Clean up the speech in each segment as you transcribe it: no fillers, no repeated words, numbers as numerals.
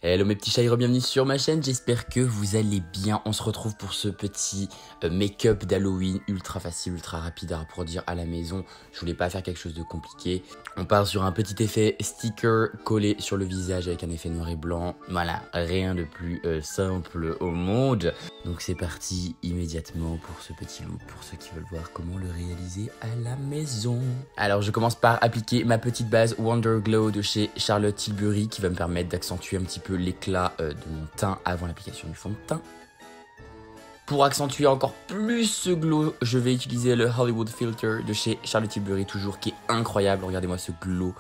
Hello mes petits chats, bienvenue sur ma chaîne, j'espère que vous allez bien. On se retrouve pour ce petit make-up d'Halloween ultra facile, ultra rapide à reproduire à la maison. Je voulais pas faire quelque chose de compliqué. On part sur un petit effet sticker collé sur le visage avec un effet noir et blanc. Voilà, rien de plus simple au monde. Donc c'est parti immédiatement pour ce petit look, pour ceux qui veulent voir comment le réaliser à la maison. Alors je commence par appliquer ma petite base Wonder Glow de chez Charlotte Tilbury qui va me permettre d'accentuer un petit peu l'éclat de mon teint avant l'application du fond de teint. Pour accentuer encore plus ce glow, je vais utiliser le Hollywood Filter de chez Charlotte Tilbury toujours, qui est incroyable. Regardez-moi ce glow,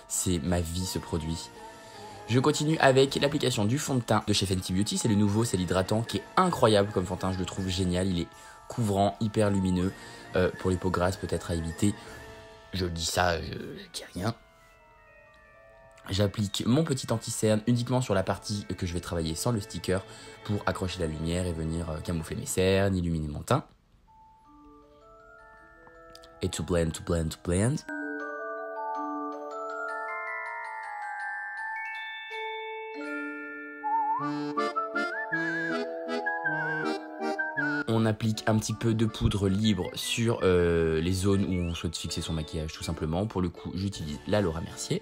c'est ma vie ce produit. Je continue avec l'application du fond de teint de chez Fenty Beauty, c'est le nouveau, c'est l'hydratant qui est incroyable comme fond de teint, je le trouve génial, il est couvrant, hyper lumineux, pour les peaux grasses peut-être à éviter. Je dis ça, je dis rien. J'applique mon petit anti-cerne uniquement sur la partie que je vais travailler sans le sticker pour accrocher la lumière et venir camoufler mes cernes, illuminer mon teint. Et to blend, to blend, to blend. On applique un petit peu de poudre libre sur les zones où on souhaite fixer son maquillage tout simplement. Pour le coup, j'utilise la Laura Mercier.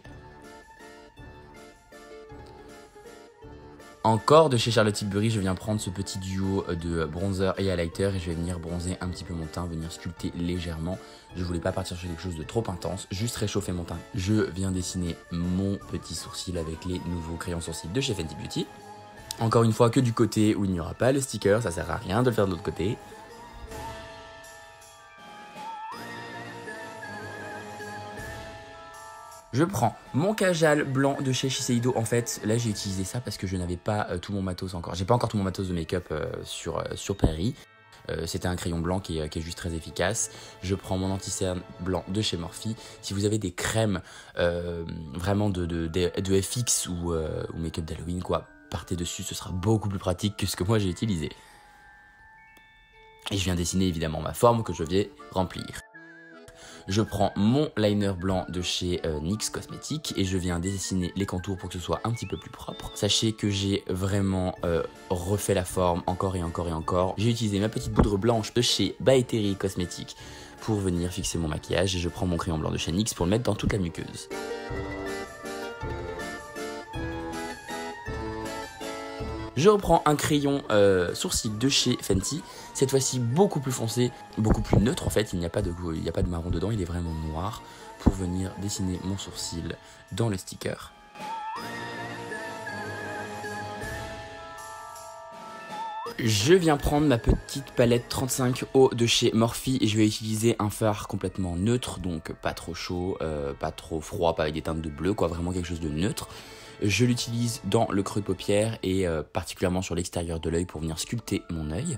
Encore de chez Charlotte Tilbury, je viens prendre ce petit duo de bronzer et highlighter et je vais venir bronzer un petit peu mon teint, venir sculpter légèrement. Je voulais pas partir sur quelque chose de trop intense, juste réchauffer mon teint. Je viens dessiner mon petit sourcil avec les nouveaux crayons sourcils de chez Fenty Beauty. Encore une fois, que du côté où il n'y aura pas le sticker, ça sert à rien de le faire de l'autre côté. Je prends mon Kajal blanc de chez Shiseido. En fait, là j'ai utilisé ça parce que je n'avais pas tout mon matos encore. J'ai pas encore tout mon matos de make-up sur Paris. C'était un crayon blanc qui est juste très efficace. Je prends mon anti-cerne blanc de chez Morphe. Si vous avez des crèmes vraiment de FX ou make-up d'Halloween, quoi, partez dessus, ce sera beaucoup plus pratique que ce que moi j'ai utilisé. Et je viens dessiner évidemment ma forme que je vais remplir. Je prends mon liner blanc de chez NYX Cosmetics et je viens dessiner les contours pour que ce soit un petit peu plus propre. Sachez que j'ai vraiment refait la forme encore et encore et encore. J'ai utilisé ma petite poudre blanche de chez By Terry Cosmetics pour venir fixer mon maquillage et je prends mon crayon blanc de chez NYX pour le mettre dans toute la muqueuse. Je reprends un crayon sourcil de chez Fenty, cette fois-ci beaucoup plus foncé, beaucoup plus neutre en fait, il n'y a pas de marron dedans, il est vraiment noir, pour venir dessiner mon sourcil dans le sticker. Je viens prendre ma petite palette 35O de chez Morphe et je vais utiliser un fard complètement neutre, donc pas trop chaud, pas trop froid, pas avec des teintes de bleu, quoi, vraiment quelque chose de neutre. Je l'utilise dans le creux de paupière et particulièrement sur l'extérieur de l'œil pour venir sculpter mon œil.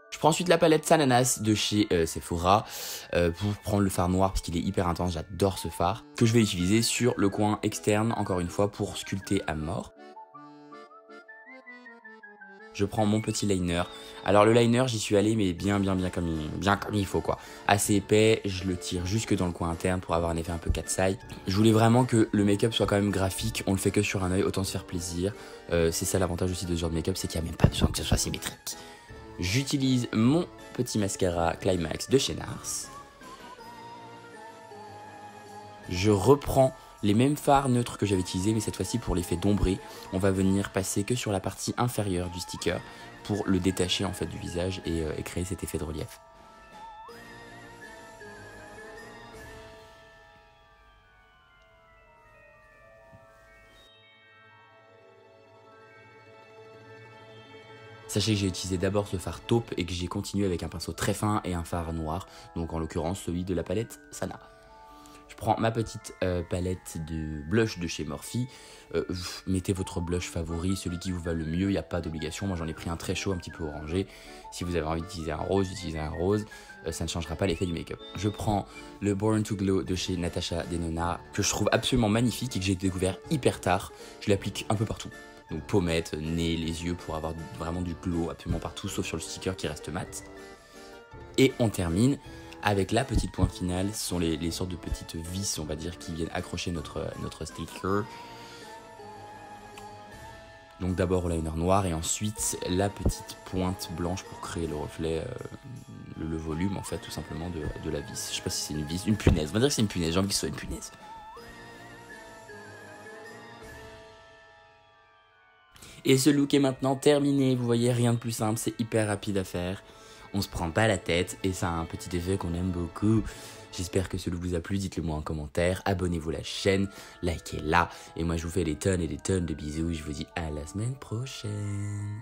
Je prends ensuite la palette Sananas de chez Sephora pour prendre le fard noir parce qu'il est hyper intense, j'adore ce fard, que je vais utiliser sur le coin externe encore une fois pour sculpter à mort. Je prends mon petit liner. Alors le liner, j'y suis allé mais bien comme il faut quoi. Assez épais, je le tire jusque dans le coin interne pour avoir un effet un peu cat's eye. Je voulais vraiment que le make-up soit quand même graphique, on le fait que sur un œil, autant se faire plaisir. C'est ça l'avantage aussi de ce genre de make-up, c'est qu'il n'y a même pas besoin que ce soit symétrique. J'utilise mon petit mascara Climax de chez NARS. Je reprends les mêmes fards neutres que j'avais utilisés, mais cette fois-ci pour l'effet d'ombré, on va venir passer que sur la partie inférieure du sticker pour le détacher en fait du visage et créer cet effet de relief. Sachez que j'ai utilisé d'abord ce fard taupe et que j'ai continué avec un pinceau très fin et un fard noir, donc en l'occurrence celui de la palette Sana. Je prends ma petite palette de blush de chez Morphe. Mettez votre blush favori, celui qui vous va le mieux, il n'y a pas d'obligation. Moi j'en ai pris un très chaud, un petit peu orangé. Si vous avez envie d'utiliser un rose, utilisez un rose. Ça ne changera pas l'effet du make-up. Je prends le Born to Glow de chez Natasha Denona, que je trouve absolument magnifique et que j'ai découvert hyper tard. Je l'applique un peu partout. Donc pommette, nez, les yeux pour avoir vraiment du glow absolument partout, sauf sur le sticker qui reste mat. Et on termine avec la petite pointe finale, ce sont les sortes de petites vis, on va dire, qui viennent accrocher notre sticker. Donc d'abord liner noir et ensuite la petite pointe blanche pour créer le reflet, le volume en fait tout simplement de la vis. Je sais pas si c'est une vis, une punaise, on va dire que c'est une punaise, j'ai envie que ce soit une punaise. Et ce look est maintenant terminé, vous voyez, rien de plus simple, c'est hyper rapide à faire. On se prend pas la tête et ça a un petit effet qu'on aime beaucoup. J'espère que ce look vous a plu, dites-le moi en commentaire, abonnez-vous à la chaîne, likez-la. Et moi je vous fais des tonnes et des tonnes de bisous, je vous dis à la semaine prochaine.